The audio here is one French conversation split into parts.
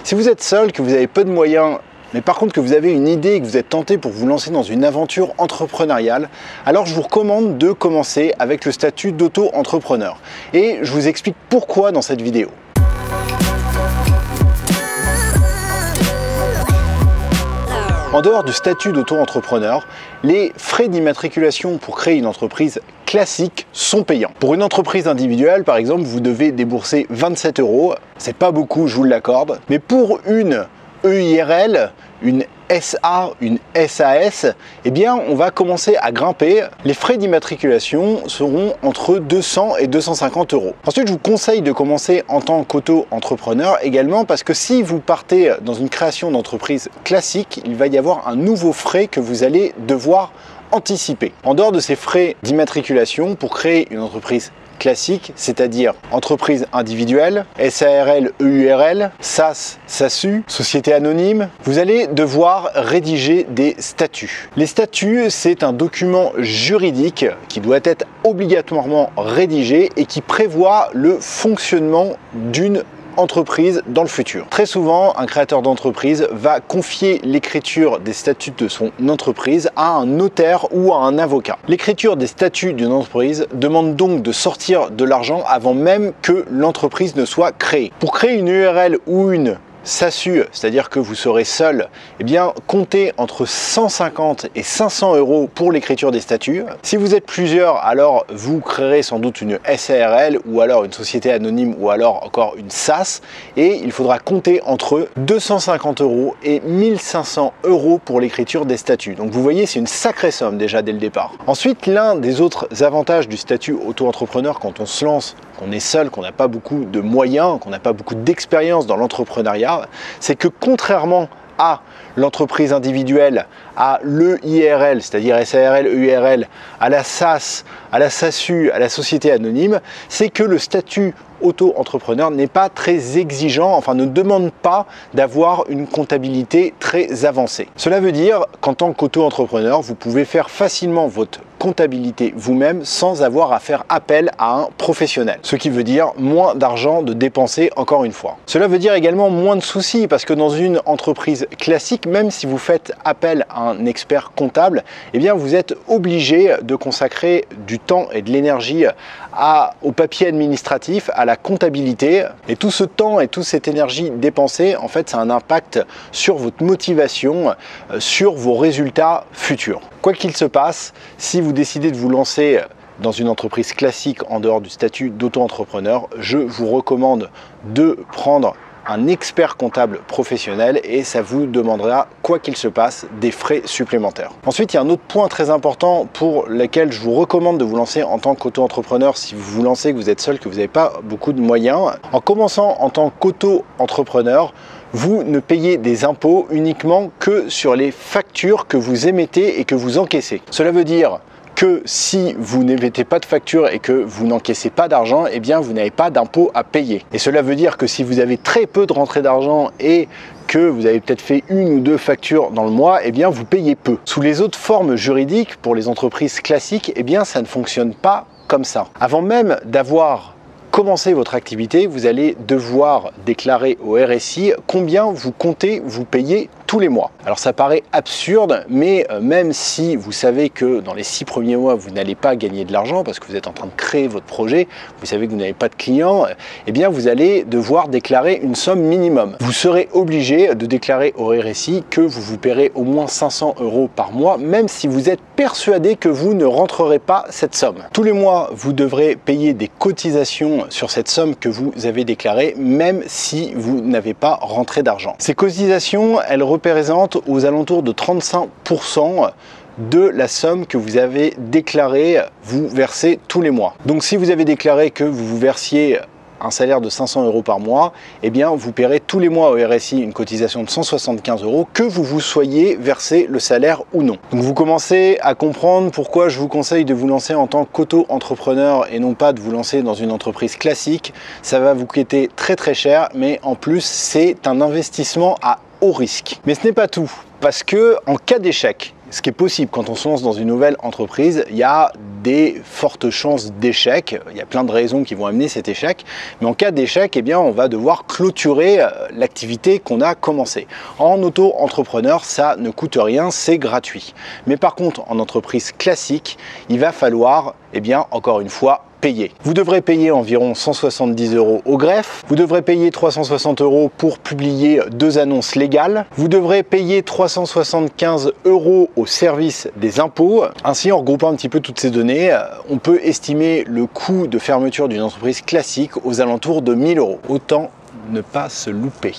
Si vous êtes seul, que vous avez peu de moyens, mais par contre que vous avez une idée et que vous êtes tenté pour vous lancer dans une aventure entrepreneuriale, alors je vous recommande de commencer avec le statut d'auto-entrepreneur. Et je vous explique pourquoi dans cette vidéo. En dehors du statut d'auto-entrepreneur, les frais d'immatriculation pour créer une entreprise classique sont payants. Pour une entreprise individuelle, par exemple, vous devez débourser 27 €. C'est pas beaucoup, je vous l'accorde. Mais pour une EIRL, une SA, une SAS, eh bien, on va commencer à grimper. Les frais d'immatriculation seront entre 200 et 250 €. Ensuite, je vous conseille de commencer en tant qu'auto-entrepreneur également parce que si vous partez dans une création d'entreprise classique, il va y avoir un nouveau frais que vous allez devoir anticiper. En dehors de ces frais d'immatriculation, pour créer une entreprise classique, c'est-à-dire entreprise individuelle, SARL, EURL, SAS, SASU, société anonyme, vous allez devoir rédiger des statuts. Les statuts, c'est un document juridique qui doit être obligatoirement rédigé et qui prévoit le fonctionnement d'une entreprise dans le futur. Très souvent, un créateur d'entreprise va confier l'écriture des statuts de son entreprise à un notaire ou à un avocat. L'écriture des statuts d'une entreprise demande donc de sortir de l'argent avant même que l'entreprise ne soit créée. Pour créer une URL ou une SASU, c'est-à-dire que vous serez seul, eh bien, comptez entre 150 et 500 € pour l'écriture des statuts. Si vous êtes plusieurs, alors vous créerez sans doute une SARL ou alors une société anonyme ou alors encore une SAS et il faudra compter entre 250 € et 1500 € pour l'écriture des statuts. Donc vous voyez, c'est une sacrée somme déjà dès le départ. Ensuite, l'un des autres avantages du statut auto-entrepreneur quand on se lance, qu'on est seul, qu'on n'a pas beaucoup de moyens, qu'on n'a pas beaucoup d'expérience dans l'entrepreneuriat, c'est que contrairement à l'entreprise individuelle, à l'EIRL, c'est-à-dire SARL, EURL, à la SAS, à la SASU, à la société anonyme, c'est que le statut auto-entrepreneur n'est pas très exigeant, enfin ne demande pas d'avoir une comptabilité très avancée. Cela veut dire qu'en tant qu'auto-entrepreneur, vous pouvez faire facilement votre comptabilité vous-même sans avoir à faire appel à un professionnel. Ce qui veut dire moins d'argent de dépenser encore une fois. Cela veut dire également moins de soucis parce que dans une entreprise classique, même si vous faites appel à un expert comptable, eh bien vous êtes obligé de consacrer du temps et de l'énergie au papier administratif, à la comptabilité. Et tout ce temps et toute cette énergie dépensée, en fait, ça a un impact sur votre motivation, sur vos résultats futurs. Quoi qu'il se passe, si vous décidez de vous lancer dans une entreprise classique en dehors du statut d'auto-entrepreneur, je vous recommande de prendre un expert comptable professionnel et ça vous demandera, quoi qu'il se passe, des frais supplémentaires. Ensuite, il y a un autre point très important pour lequel je vous recommande de vous lancer en tant qu'auto-entrepreneur si vous vous lancez, que vous êtes seul, que vous n'avez pas beaucoup de moyens. En commençant en tant qu'auto-entrepreneur, vous ne payez des impôts uniquement que sur les factures que vous émettez et que vous encaissez. Cela veut dire que si vous n'émettez pas de facture et que vous n'encaissez pas d'argent, eh bien vous n'avez pas d'impôt à payer. Et cela veut dire que si vous avez très peu de rentrée d'argent et que vous avez peut-être fait une ou deux factures dans le mois, eh bien vous payez peu. Sous les autres formes juridiques, pour les entreprises classiques, eh bien ça ne fonctionne pas comme ça. Avant même d'avoir commencé votre activité, vous allez devoir déclarer au RSI combien vous comptez vous payer tous les mois. Alors ça paraît absurde, mais même si vous savez que dans les 6 premiers mois, vous n'allez pas gagner de l'argent parce que vous êtes en train de créer votre projet, vous savez que vous n'avez pas de clients, eh bien vous allez devoir déclarer une somme minimum. Vous serez obligé de déclarer au RSI que vous vous paierez au moins 500 € par mois, même si vous êtes persuadé que vous ne rentrerez pas cette somme. Tous les mois, vous devrez payer des cotisations sur cette somme que vous avez déclarée, même si vous n'avez pas rentré d'argent. Ces cotisations, elles représentent aux alentours de 35% de la somme que vous avez déclarée, vous versez tous les mois. Donc si vous avez déclaré que vous vous versiez un salaire de 500 € par mois, eh bien vous paierez tous les mois au RSI une cotisation de 175 € que vous soyez versé le salaire ou non. Donc vous commencez à comprendre pourquoi je vous conseille de vous lancer en tant qu'auto-entrepreneur et non pas de vous lancer dans une entreprise classique. Ça va vous coûter très très cher, mais en plus c'est un investissement à haut risque. Mais ce n'est pas tout, parce que en cas d'échec, ce qui est possible quand on se lance dans une nouvelle entreprise. Il y a des fortes chances d'échec. Il y a plein de raisons qui vont amener cet échec. Mais en cas d'échec, eh bien, on va devoir clôturer l'activité qu'on a commencée. En auto-entrepreneur, ça ne coûte rien, c'est gratuit. Mais par contre, en entreprise classique, il va falloir, eh bien, encore une fois, payer. Vous devrez payer environ 170 € au greffe, vous devrez payer 360 € pour publier 2 annonces légales, vous devrez payer 375 € au service des impôts. Ainsi, en regroupant un petit peu toutes ces données, on peut estimer le coût de fermeture d'une entreprise classique aux alentours de 1000 €. Autant ne pas se louper.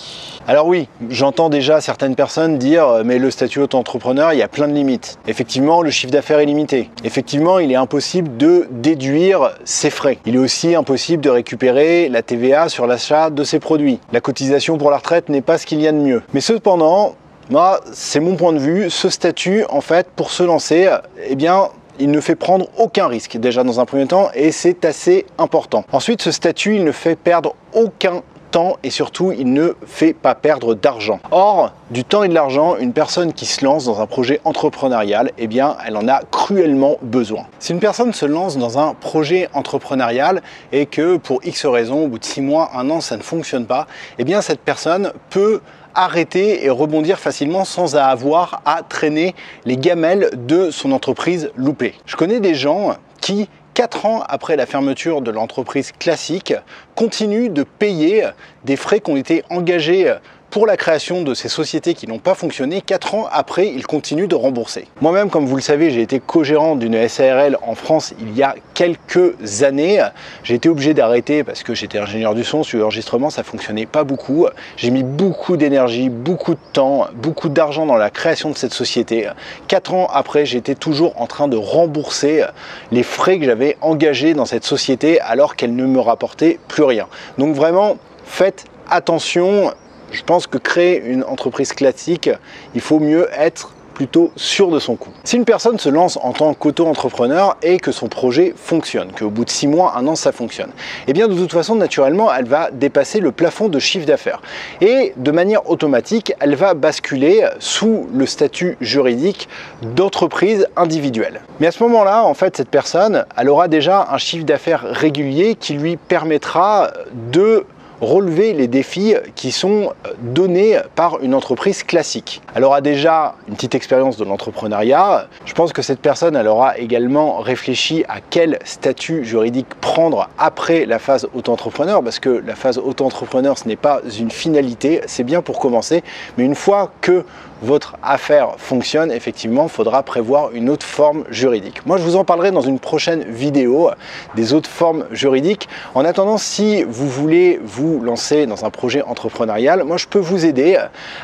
Alors oui, j'entends déjà certaines personnes dire mais le statut auto-entrepreneur, il y a plein de limites. Effectivement, le chiffre d'affaires est limité. Effectivement, il est impossible de déduire ses frais. Il est aussi impossible de récupérer la TVA sur l'achat de ses produits. La cotisation pour la retraite n'est pas ce qu'il y a de mieux. Mais cependant, moi, c'est mon point de vue, ce statut, en fait, pour se lancer, eh bien, il ne fait prendre aucun risque, déjà dans un premier temps, et c'est assez important. Ensuite, ce statut, il ne fait perdre aucun temps et surtout il ne fait pas perdre d'argent. Or, du temps et de l'argent, une personne qui se lance dans un projet entrepreneurial, eh bien, elle en a cruellement besoin. Si une personne se lance dans un projet entrepreneurial et que pour X raisons, au bout de 6 mois, 1 an, ça ne fonctionne pas, eh bien, cette personne peut arrêter et rebondir facilement sans avoir à traîner les gamelles de son entreprise loupée. Je connais des gens qui 4 ans après la fermeture de l'entreprise classique, continuent de payer des frais qui ont été engagés pour la création de ces sociétés qui n'ont pas fonctionné. 4 ans après, ils continuent de rembourser. Moi-même, comme vous le savez, j'ai été co-gérant d'une SARL en France il y a quelques années. J'ai été obligé d'arrêter parce que j'étais ingénieur du son, sur l'enregistrement, ça fonctionnait pas beaucoup. J'ai mis beaucoup d'énergie, beaucoup de temps, beaucoup d'argent dans la création de cette société. 4 ans après, j'étais toujours en train de rembourser les frais que j'avais engagés dans cette société alors qu'elle ne me rapportait plus rien. Donc vraiment, faites attention. Je pense que créer une entreprise classique, il faut mieux être plutôt sûr de son coup. Si une personne se lance en tant qu'auto-entrepreneur et que son projet fonctionne, qu'au bout de 6 mois, 1 an, ça fonctionne, eh bien de toute façon, naturellement, elle va dépasser le plafond de chiffre d'affaires. Et de manière automatique, elle va basculer sous le statut juridique d'entreprise individuelle. Mais à ce moment-là, en fait, cette personne, elle aura déjà un chiffre d'affaires régulier qui lui permettra de relever les défis qui sont donnés par une entreprise classique. Elle aura déjà une petite expérience de l'entrepreneuriat. Je pense que cette personne, elle aura également réfléchi à quel statut juridique prendre après la phase auto-entrepreneur, parce que la phase auto-entrepreneur, ce n'est pas une finalité, c'est bien pour commencer, mais une fois que votre affaire fonctionne, effectivement, il faudra prévoir une autre forme juridique. Moi, je vous en parlerai dans une prochaine vidéo des autres formes juridiques. En attendant, si vous voulez vous lancer dans un projet entrepreneurial, moi, je peux vous aider.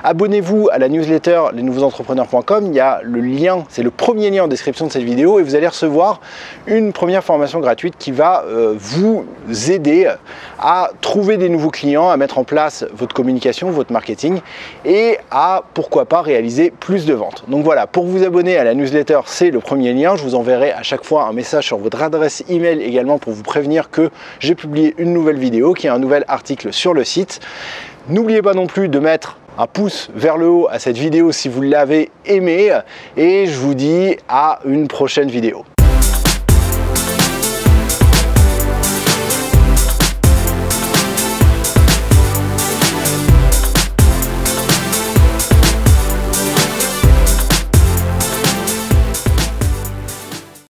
Abonnez-vous à la newsletter lesnouveauxentrepreneurs.com. Il y a le lien, c'est le premier lien en description de cette vidéo et vous allez recevoir une première formation gratuite qui va vous aider à trouver des nouveaux clients, à mettre en place votre communication, votre marketing et à, pourquoi pas, réaliser plus de ventes. Donc voilà, pour vous abonner à la newsletter, c'est le premier lien. Je vous enverrai à chaque fois un message sur votre adresse email également pour vous prévenir que j'ai publié une nouvelle vidéo, qu'il y a un nouvel article sur le site. N'oubliez pas non plus de mettre un pouce vers le haut à cette vidéo si vous l'avez aimée et je vous dis à une prochaine vidéo.